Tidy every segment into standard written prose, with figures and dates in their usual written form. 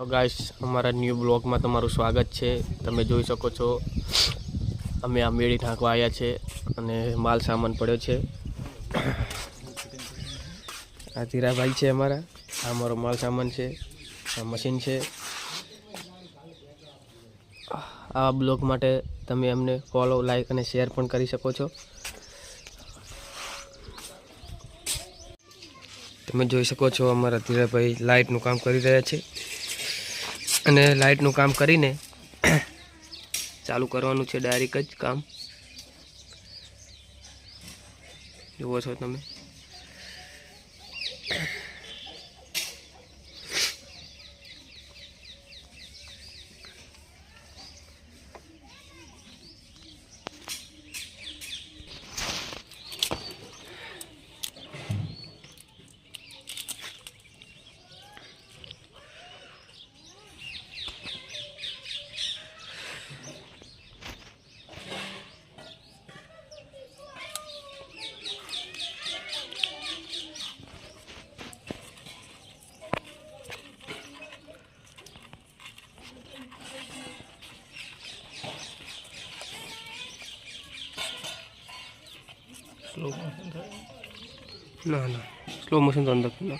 तो गाइस हमारा new blog में तमारू स्वागत है। तमे જોઈ શકો છો અમે આ મેળી ઢાંકવા આવ્યા છે અને માલ સામાન પડ્યો છે। આ ધીરાભાઈ છે અમારા, આ અમારો માલ સામાન છે, આ મશીન છે। આ બ્લોગ માટે તમે અમને ફોલો, લાઈક અને શેર પણ કરી શકો છો। તમે જોઈ શકો છો અમારા ધીરાભાઈ લાઇટનું કામ કરી રહ્યા છે અને લાઇટનું કામ કરીને ચાલુ કરવાનું છે ડાયરેક્ટ જ કામ। જુઓ છો તમે। स्लो मोशन तो अंदर करना।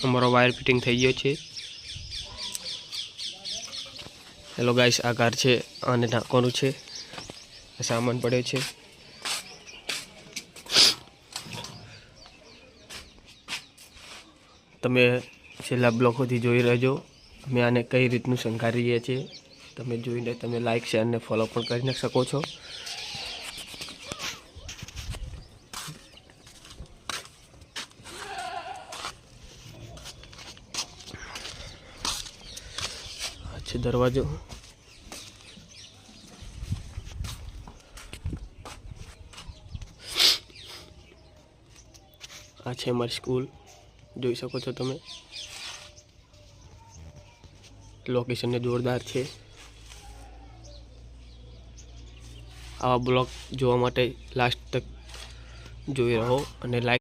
हमारा वायर फिटिंग थी गयो है। हेलो गाइस, आ कार है आने ढांकवानुं है, सामान पड़े है। तमे छेल्ला ब्लॉक सुधी जोई रहेजो। अमे आने कई रीतनु शंकारीए छीए। तमे जोईने तमे लाइक, शेर ने फॉलो पण करी शको छो। दरवाजो आ छे अमरी स्कूल, जोई सको छो तमे। लोकेशन ने जोरदार छे। आवा ब्लॉग जोवा माटे लास्ट तक जोई रहो अने लाइक